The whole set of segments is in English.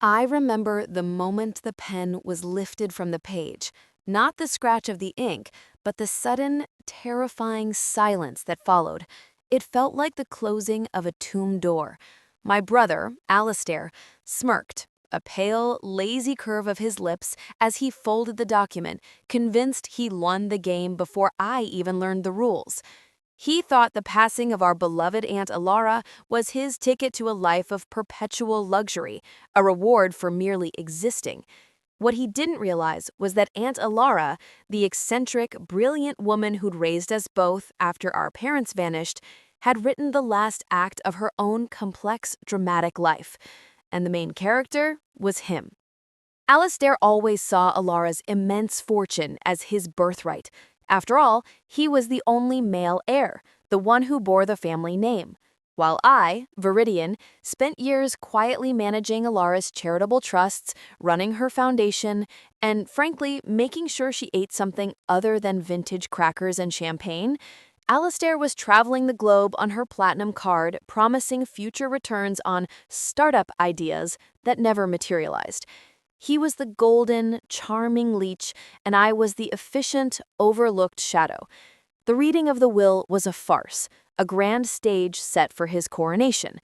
I remember the moment the pen was lifted from the page, not the scratch of the ink, but the sudden, terrifying silence that followed. It felt like the closing of a tomb door. My brother, Alistair, smirked, a pale, lazy curve of his lips as he folded the document, convinced he won the game before I even learned the rules. He thought the passing of our beloved Aunt Alara was his ticket to a life of perpetual luxury, a reward for merely existing. What he didn't realize was that Aunt Alara, the eccentric, brilliant woman who'd raised us both after our parents vanished, had written the last act of her own complex, dramatic life. And the main character was him. Alistair always saw Alara's immense fortune as his birthright. After all, he was the only male heir, the one who bore the family name. While I, Viridian, spent years quietly managing Alara's charitable trusts, running her foundation, and frankly, making sure she ate something other than vintage crackers and champagne, Alistair was traveling the globe on her platinum card, promising future returns on startup ideas that never materialized. He was the golden, charming leech, and I was the efficient, overlooked shadow. The reading of the will was a farce, a grand stage set for his coronation.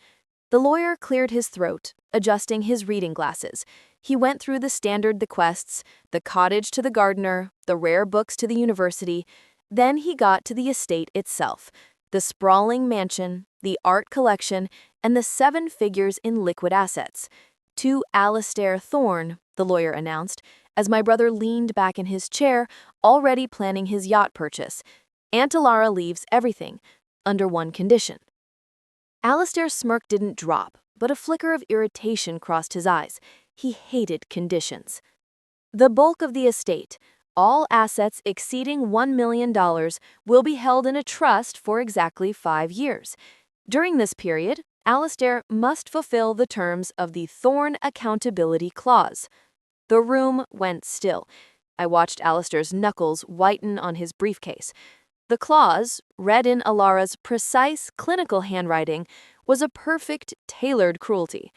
The lawyer cleared his throat, adjusting his reading glasses. He went through the standard bequests, the cottage to the gardener, the rare books to the university. Then he got to the estate itself, the sprawling mansion, the art collection, and the 7 figures in liquid assets. To Alistair Thorne, the lawyer announced, as my brother leaned back in his chair, already planning his yacht purchase. Aunt Alara leaves everything, under one condition. Alistair's smirk didn't drop, but a flicker of irritation crossed his eyes. He hated conditions. The bulk of the estate, all assets exceeding $1 million, will be held in a trust for exactly 5 years. During this period, Alistair must fulfill the terms of the Thorne Accountability Clause. The room went still. I watched Alistair's knuckles whiten on his briefcase. The clause, read in Alara's precise clinical handwriting, was a perfect, tailored cruelty.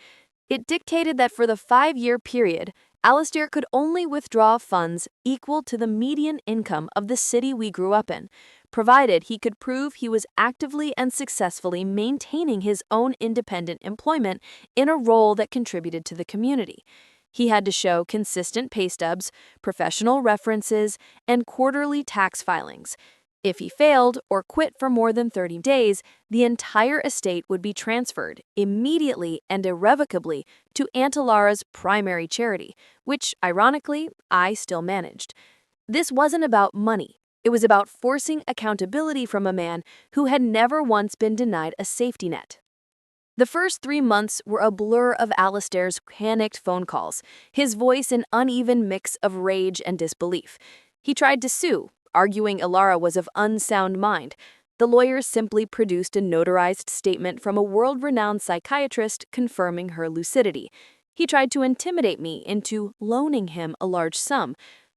It dictated that for the 5-year period, Alistair could only withdraw funds equal to the median income of the city we grew up in, provided he could prove he was actively and successfully maintaining his own independent employment in a role that contributed to the community. He had to show consistent pay stubs, professional references, and quarterly tax filings. If he failed or quit for more than 30 days, the entire estate would be transferred immediately and irrevocably to Aunt Alara's primary charity, which, ironically, I still managed. This wasn't about money. It was about forcing accountability from a man who had never once been denied a safety net. The first 3 months were a blur of Alistair's panicked phone calls, his voice an uneven mix of rage and disbelief. He tried to sue, arguing Alara was of unsound mind. The lawyer simply produced a notarized statement from a world-renowned psychiatrist confirming her lucidity. He tried to intimidate me into loaning him a large sum.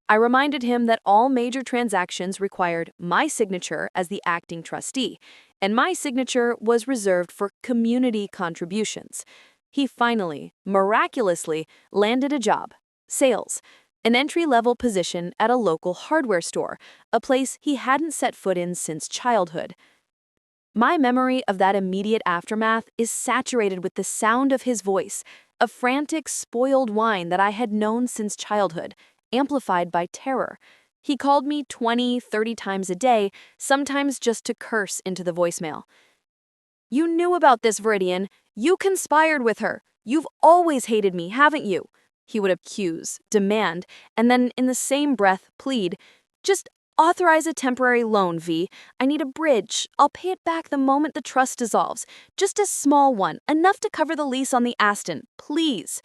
I reminded him that all major transactions required my signature as the acting trustee, and my signature was reserved for community contributions. He finally, miraculously, landed a job, sales, an entry-level position at a local hardware store, a place he hadn't set foot in since childhood. My memory of that immediate aftermath is saturated with the sound of his voice, a frantic, spoiled whine that I had known since childhood, amplified by terror. He called me 20, 30 times a day, sometimes just to curse into the voicemail. "You knew about this, Viridian. You conspired with her. You've always hated me, haven't you?" He would accuse, demand, and then in the same breath plead, "Just authorize a temporary loan, V. I need a bridge. I'll pay it back the moment the trust dissolves. Just a small one, enough to cover the lease on the Aston, please."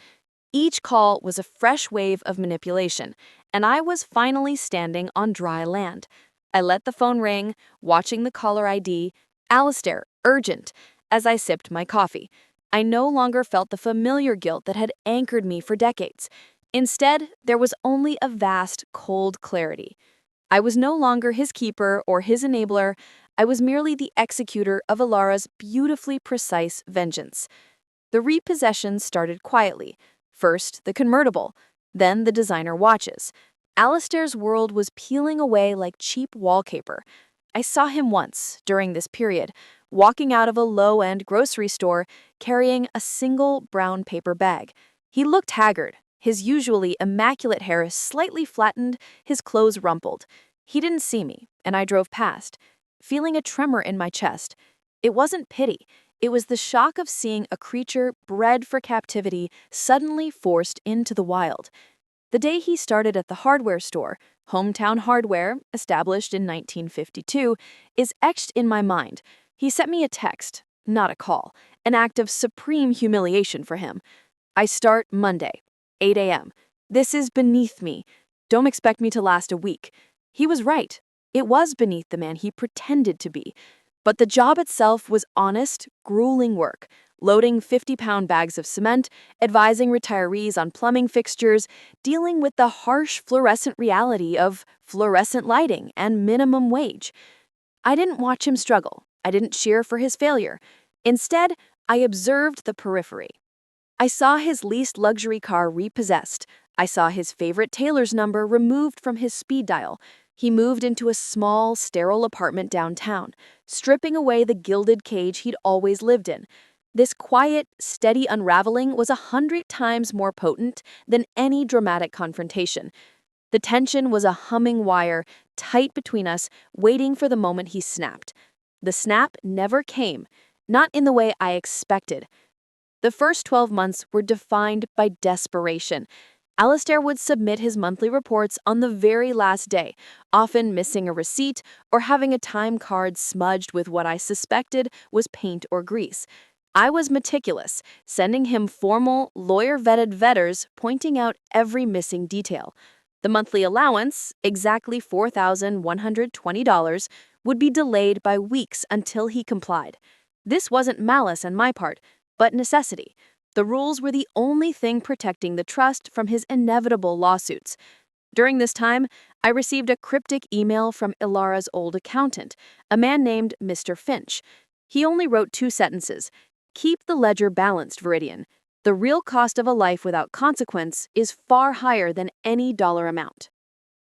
Each call was a fresh wave of manipulation, and I was finally standing on dry land. I let the phone ring, watching the caller ID, Alistair, urgent, as I sipped my coffee. I no longer felt the familiar guilt that had anchored me for decades. Instead, there was only a vast, cold clarity. I was no longer his keeper or his enabler. I was merely the executor of Alara's beautifully precise vengeance. The repossession started quietly. First, the convertible, then the designer watches. Alistair's world was peeling away like cheap wallpaper. I saw him once, during this period, walking out of a low-end grocery store carrying a single brown paper bag. He looked haggard, his usually immaculate hair slightly flattened, his clothes rumpled. He didn't see me, and I drove past, feeling a tremor in my chest. It wasn't pity. It was the shock of seeing a creature bred for captivity suddenly forced into the wild. The day he started at the hardware store, Hometown Hardware, established in 1952, is etched in my mind. He sent me a text, not a call, an act of supreme humiliation for him. I start Monday, 8 a.m. This is beneath me. Don't expect me to last a week. He was right. It was beneath the man he pretended to be. But the job itself was honest, grueling work, loading 50-pound bags of cement, advising retirees on plumbing fixtures, dealing with the harsh fluorescent reality of fluorescent lighting and minimum wage. I didn't watch him struggle. I didn't cheer for his failure. Instead, I observed the periphery. I saw his leased luxury car repossessed. I saw his favorite tailor's number removed from his speed dial. He moved into a small, sterile apartment downtown, stripping away the gilded cage he'd always lived in. This quiet, steady unraveling was 100 times more potent than any dramatic confrontation. The tension was a humming wire, tight between us, waiting for the moment he snapped. The snap never came, not in the way I expected. The first 12 months were defined by desperation. Alistair would submit his monthly reports on the very last day, often missing a receipt or having a time card smudged with what I suspected was paint or grease. I was meticulous, sending him formal, lawyer-vetted vetters pointing out every missing detail. The monthly allowance, exactly $4,120, would be delayed by weeks until he complied. This wasn't malice on my part, but necessity. The rules were the only thing protecting the trust from his inevitable lawsuits. During this time, I received a cryptic email from Ilara's old accountant, a man named Mr. Finch. He only wrote 2 sentences. Keep the ledger balanced, Viridian. The real cost of a life without consequence is far higher than any dollar amount.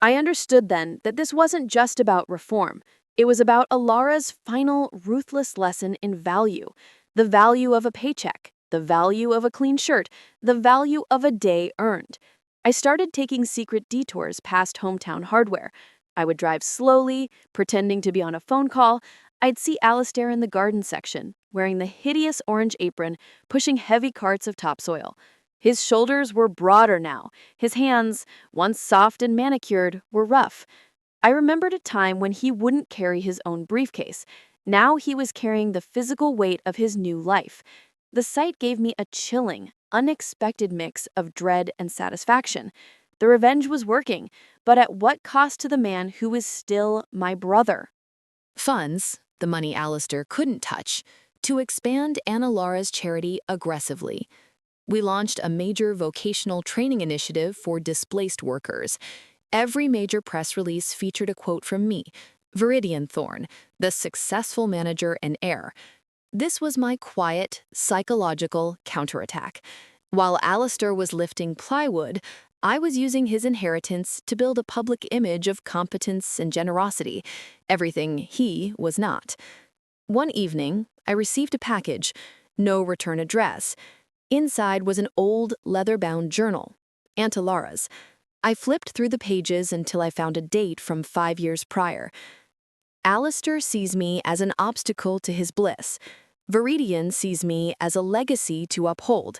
I understood then that this wasn't just about reform. It was about Ilara's final, ruthless lesson in value. The value of a paycheck, the value of a clean shirt, the value of a day earned. I started taking secret detours past Hometown Hardware. I would drive slowly, pretending to be on a phone call. I'd see Alistair in the garden section, wearing the hideous orange apron, pushing heavy carts of topsoil. His shoulders were broader now. His hands, once soft and manicured, were rough. I remembered a time when he wouldn't carry his own briefcase. Now he was carrying the physical weight of his new life. The sight gave me a chilling, unexpected mix of dread and satisfaction. The revenge was working, but at what cost to the man who was still my brother? Funds, the money Alistair couldn't touch, to expand Anna Lara's charity aggressively. We launched a major vocational training initiative for displaced workers. Every major press release featured a quote from me, Alistair Thorne, the successful manager and heir. This was my quiet, psychological counterattack. While Alistair was lifting plywood, I was using his inheritance to build a public image of competence and generosity, everything he was not. One evening, I received a package, no return address. Inside was an old, leather-bound journal, Aunt Lara's. I flipped through the pages until I found a date from 5 years prior. Alistair sees me as an obstacle to his bliss. Viridian sees me as a legacy to uphold.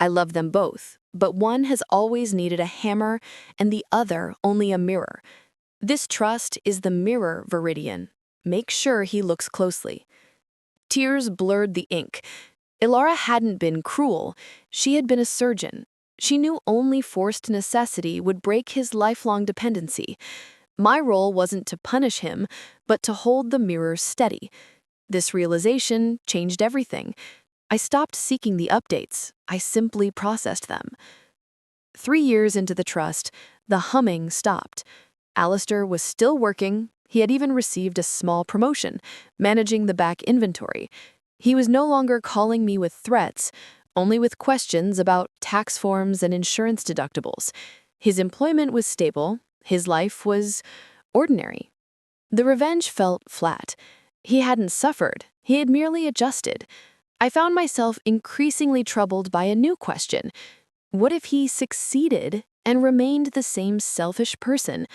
I love them both, but one has always needed a hammer and the other only a mirror. This trust is the mirror, Viridian. Make sure he looks closely. Tears blurred the ink. Ilara hadn't been cruel. She had been a surgeon. She knew only forced necessity would break his lifelong dependency. My role wasn't to punish him, but to hold the mirror steady. This realization changed everything. I stopped seeking the updates. I simply processed them. 3 years into the trust, the humming stopped. Alistair was still working. He had even received a small promotion, managing the back inventory. He was no longer calling me with threats, only with questions about tax forms and insurance deductibles. His employment was stable, his life was ordinary. The revenge felt flat. He hadn't suffered, he had merely adjusted. I found myself increasingly troubled by a new question. What if he succeeded and remained the same selfish person?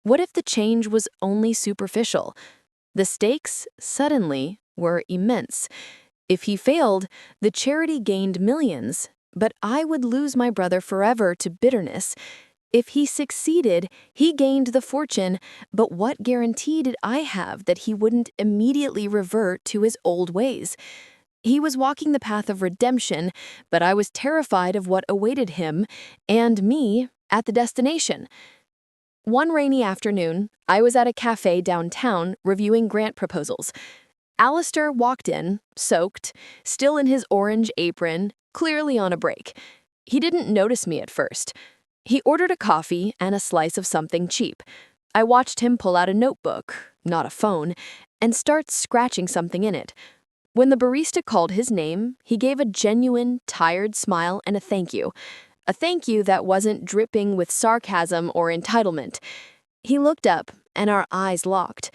What if the change was only superficial? The stakes, suddenly, were immense. If he failed, the charity gained millions, but I would lose my brother forever to bitterness. If he succeeded, he gained the fortune, but what guarantee did I have that he wouldn't immediately revert to his old ways? He was walking the path of redemption, but I was terrified of what awaited him and me at the destination. One rainy afternoon, I was at a cafe downtown reviewing grant proposals. Alistair walked in, soaked, still in his orange apron, clearly on a break. He didn't notice me at first. He ordered a coffee and a slice of something cheap. I watched him pull out a notebook, not a phone, and start scratching something in it. When the barista called his name, he gave a genuine, tired smile and a thank you. A thank you that wasn't dripping with sarcasm or entitlement. He looked up, and our eyes locked.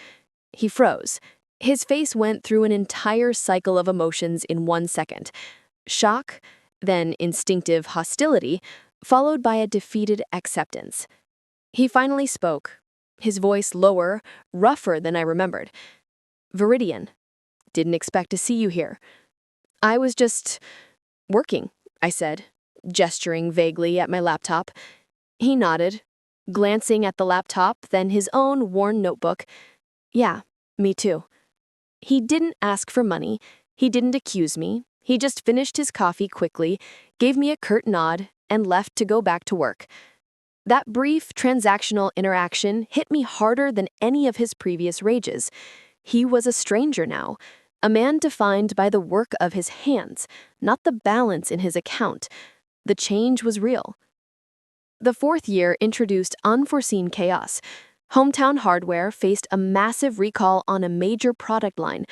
He froze. His face went through an entire cycle of emotions in 1 second. Shock, then instinctive hostility, followed by a defeated acceptance. He finally spoke, his voice lower, rougher than I remembered. "Viridian, didn't expect to see you here." "I was just working," I said, gesturing vaguely at my laptop. He nodded, glancing at the laptop, then his own worn notebook. "Yeah, me too." He didn't ask for money, he didn't accuse me, he just finished his coffee quickly, gave me a curt nod, and left to go back to work. That brief transactional interaction hit me harder than any of his previous rages. He was a stranger now, a man defined by the work of his hands, not the balance in his account. The change was real. The fourth year introduced unforeseen chaos. Hometown Hardware faced a massive recall on a major product line,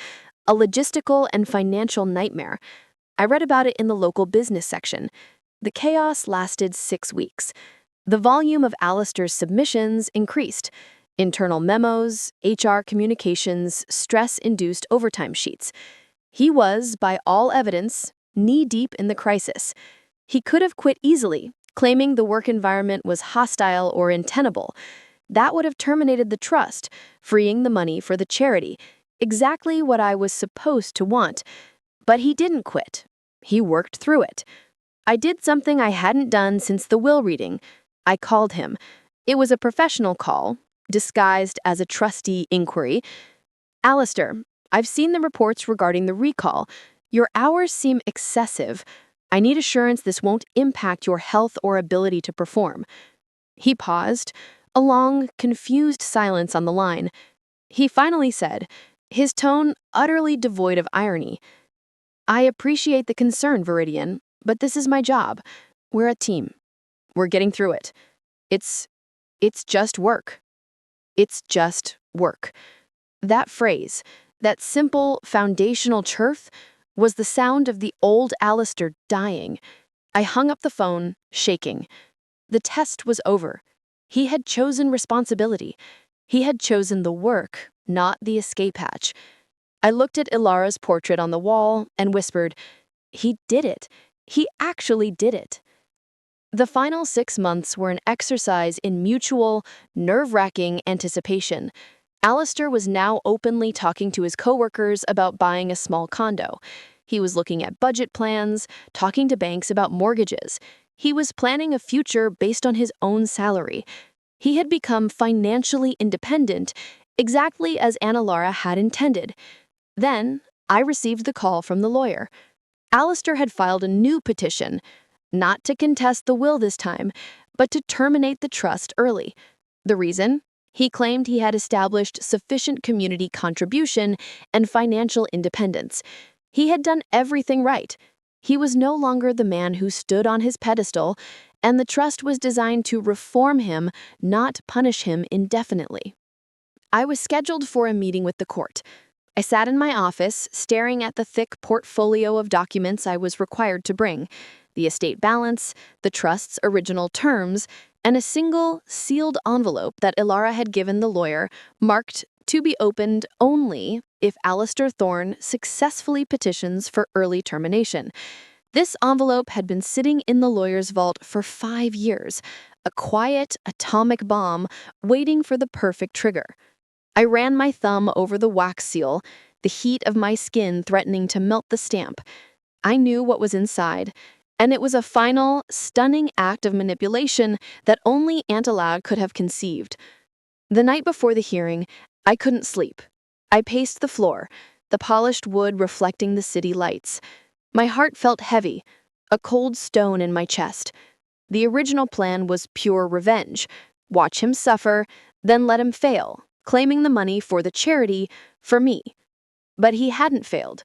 a logistical and financial nightmare. I read about it in the local business section. The chaos lasted 6 weeks. The volume of Alistair's submissions increased. Internal memos, HR communications, stress-induced overtime sheets. He was, by all evidence, knee-deep in the crisis. He could have quit easily, claiming the work environment was hostile or untenable. That would have terminated the trust, freeing the money for the charity, exactly what I was supposed to want. But he didn't quit. He worked through it. I did something I hadn't done since the will reading. I called him. It was a professional call, disguised as a trustee inquiry. "Alistair, I've seen the reports regarding the recall. Your hours seem excessive. I need assurance this won't impact your health or ability to perform." He paused, a long, confused silence on the line. He finally said, his tone utterly devoid of irony, "I appreciate the concern, Viridian, but this is my job. We're a team. We're getting through it. It's just work. It's just work." That phrase, that simple, foundational truth, was the sound of the old Alistair dying. I hung up the phone, shaking. The test was over. He had chosen responsibility. He had chosen the work, not the escape hatch. I looked at Ilara's portrait on the wall and whispered, "He did it. He actually did it." The final 6 months were an exercise in mutual, nerve-wracking anticipation. Alistair was now openly talking to his coworkers about buying a small condo. He was looking at budget plans, talking to banks about mortgages. He was planning a future based on his own salary. He had become financially independent, exactly as Lara had intended. Then, I received the call from the lawyer. Alistair had filed a new petition, not to contest the will this time, but to terminate the trust early. The reason? He claimed he had established sufficient community contribution and financial independence. He had done everything right. He was no longer the man who stood on his pedestal, and the trust was designed to reform him, not punish him indefinitely. I was scheduled for a meeting with the court. I sat in my office, staring at the thick portfolio of documents I was required to bring: the estate balance, the trust's original terms, and a single, sealed envelope that Ilara had given the lawyer, marked to be opened only if Alistair Thorne successfully petitions for early termination. This envelope had been sitting in the lawyer's vault for 5 years, a quiet atomic bomb waiting for the perfect trigger. I ran my thumb over the wax seal, the heat of my skin threatening to melt the stamp. I knew what was inside, and it was a final, stunning act of manipulation that only Aunt Aloud could have conceived. The night before the hearing, I couldn't sleep. I paced the floor, the polished wood reflecting the city lights. My heart felt heavy, a cold stone in my chest. The original plan was pure revenge: watch him suffer, then let him fail, claiming the money for the charity for me. But he hadn't failed.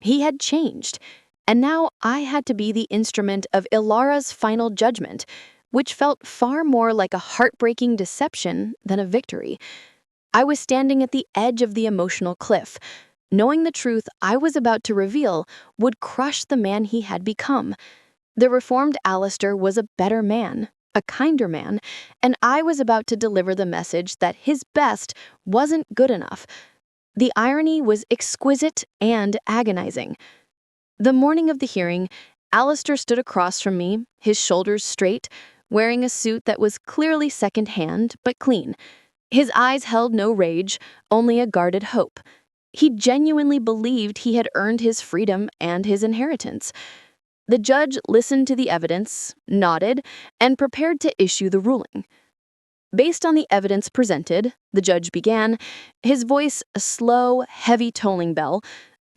He had changed. And now I had to be the instrument of Ilara's final judgment, which felt far more like a heartbreaking deception than a victory. I was standing at the edge of the emotional cliff, knowing the truth I was about to reveal would crush the man he had become. The reformed Alistair was a better man, a kinder man, and I was about to deliver the message that his best wasn't good enough. The irony was exquisite and agonizing. The morning of the hearing, Alistair stood across from me, his shoulders straight, wearing a suit that was clearly second-hand but clean. His eyes held no rage, only a guarded hope. He genuinely believed he had earned his freedom and his inheritance. The judge listened to the evidence, nodded, and prepared to issue the ruling. Based on the evidence presented, the judge began, his voice a slow, heavy tolling bell.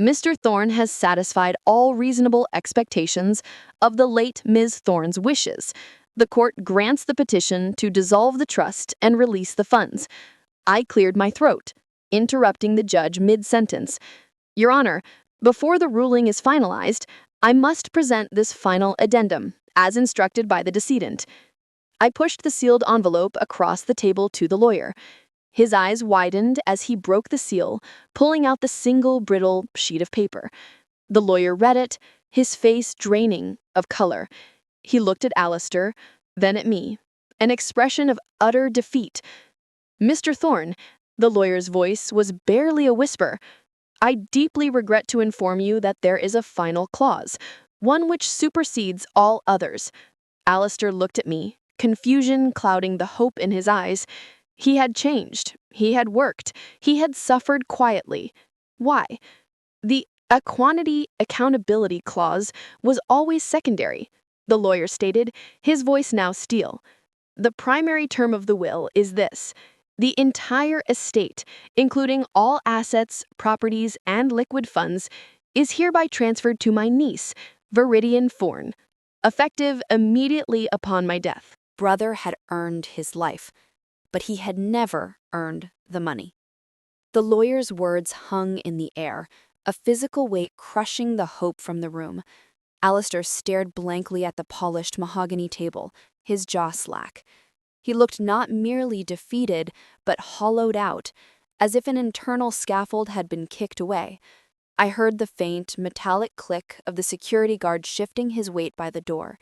Mr. Thorne has satisfied all reasonable expectations of the late Ms. Thorne's wishes. The court grants the petition to dissolve the trust and release the funds. I cleared my throat, interrupting the judge mid-sentence. Your Honor, before the ruling is finalized, I must present this final addendum, as instructed by the decedent. I pushed the sealed envelope across the table to the lawyer. His eyes widened as he broke the seal, pulling out the single brittle sheet of paper. The lawyer read it, his face draining of color. He looked at Alistair, then at me, an expression of utter defeat. Mr. Thorne, the lawyer's voice was barely a whisper. I deeply regret to inform you that there is a final clause, one which supersedes all others. Alistair looked at me, confusion clouding the hope in his eyes. He had changed. He had worked. He had suffered quietly. Why? The quantity accountability clause was always secondary, the lawyer stated, his voice now steel. The primary term of the will is this: the entire estate, including all assets, properties, and liquid funds, is hereby transferred to my niece, Viridian Thorne, effective immediately upon my death. Brother had earned his life, but he had never earned the money. The lawyer's words hung in the air, a physical weight crushing the hope from the room. Alistair stared blankly at the polished mahogany table, his jaw slack. He looked not merely defeated, but hollowed out, as if an internal scaffold had been kicked away. I heard the faint, metallic click of the security guard shifting his weight by the door,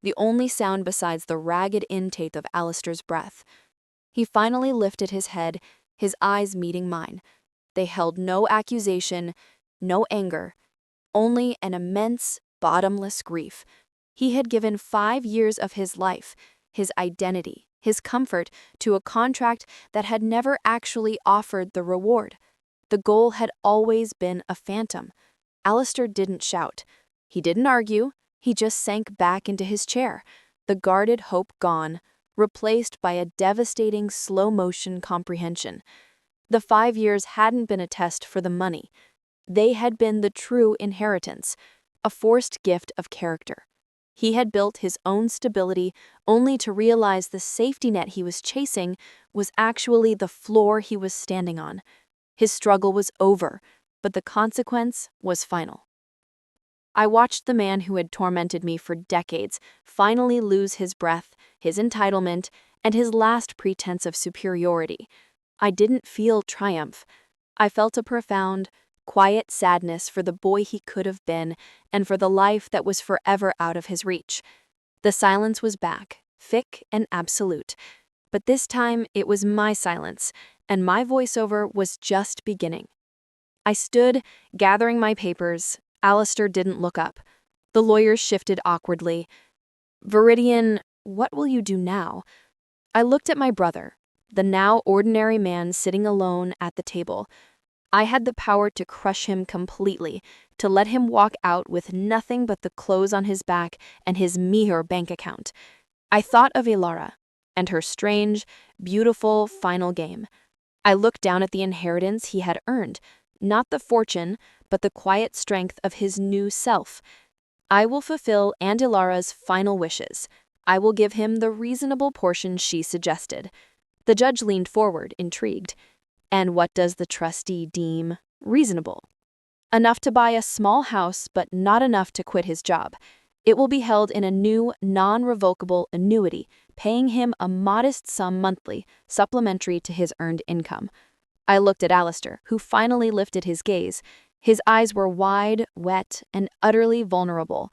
the only sound besides the ragged intake of Alistair's breath. He finally lifted his head, his eyes meeting mine. They held no accusation, no anger, only an immense, bottomless grief. He had given 5 years of his life, his identity, his comfort, to a contract that had never actually offered the reward. The goal had always been a phantom. Alistair didn't shout. He didn't argue. He just sank back into his chair, the guarded hope gone, replaced by a devastating slow-motion comprehension. The 5 years hadn't been a test for the money. They had been the true inheritance, a forced gift of character. He had built his own stability only to realize the safety net he was chasing was actually the floor he was standing on. His struggle was over, but the consequence was final. I watched the man who had tormented me for decades finally lose his breath, his entitlement, and his last pretense of superiority. I didn't feel triumph. I felt a profound, quiet sadness for the boy he could have been and for the life that was forever out of his reach. The silence was back, thick and absolute. But this time it was my silence, and my voiceover was just beginning. I stood, gathering my papers. Alistair didn't look up. The lawyers shifted awkwardly. "Viridian, what will you do now?" I looked at my brother, the now ordinary man sitting alone at the table. I had the power to crush him completely, to let him walk out with nothing but the clothes on his back and his meager bank account. I thought of Ilara and her strange, beautiful final game. I looked down at the inheritance he had earned, not the fortune, but the quiet strength of his new self. I will fulfill Aunt Ilara's final wishes. I will give him the reasonable portion she suggested. The judge leaned forward, intrigued. And what does the trustee deem reasonable? Enough to buy a small house, but not enough to quit his job. It will be held in a new, non-revocable annuity, paying him a modest sum monthly, supplementary to his earned income. I looked at Alistair, who finally lifted his gaze. His eyes were wide, wet, and utterly vulnerable.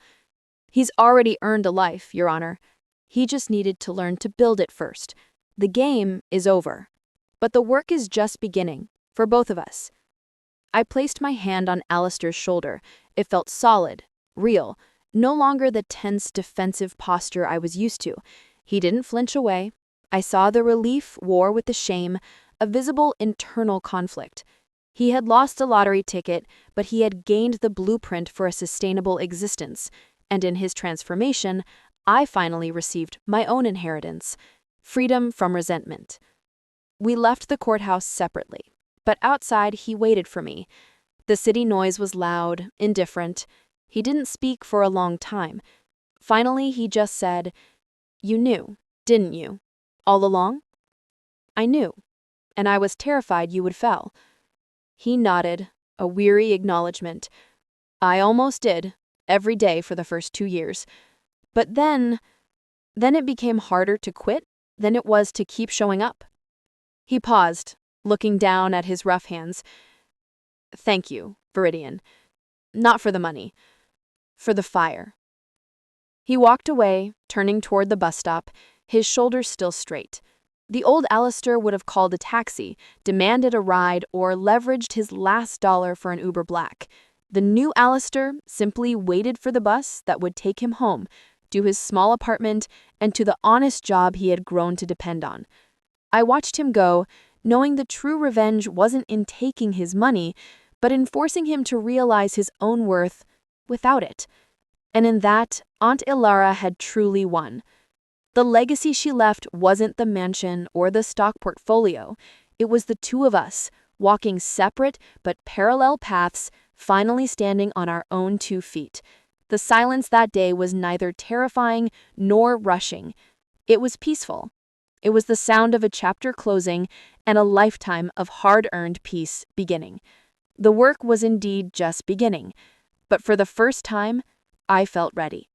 "He's already earned a life, Your Honor. He just needed to learn to build it first. The game is over. But the work is just beginning, for both of us." I placed my hand on Alistair's shoulder. It felt solid, real, no longer the tense, defensive posture I was used to. He didn't flinch away. I saw the relief war with the shame, a visible internal conflict. He had lost a lottery ticket, but he had gained the blueprint for a sustainable existence. And in his transformation, I finally received my own inheritance, freedom from resentment. We left the courthouse separately, but outside he waited for me. The city noise was loud, indifferent. He didn't speak for a long time. Finally, he just said, "You knew, didn't you, all along?" "I knew, and I was terrified you would fail." He nodded, a weary acknowledgement. "I almost did, every day for the first 2 years. But then it became harder to quit than it was to keep showing up." He paused, looking down at his rough hands. "Thank you, Viridian. Not for the money. For the fire." He walked away, turning toward the bus stop, his shoulders still straight. The old Alistair would have called a taxi, demanded a ride, or leveraged his last dollar for an Uber Black. The new Alistair simply waited for the bus that would take him home, to his small apartment, and to the honest job he had grown to depend on. I watched him go, knowing the true revenge wasn't in taking his money, but in forcing him to realize his own worth without it. And in that, Aunt Ilara had truly won. The legacy she left wasn't the mansion or the stock portfolio. It was the two of us, walking separate but parallel paths, finally standing on our own 2 feet. The silence that day was neither terrifying nor rushing. It was peaceful. It was the sound of a chapter closing and a lifetime of hard-earned peace beginning. The work was indeed just beginning, but for the first time, I felt ready.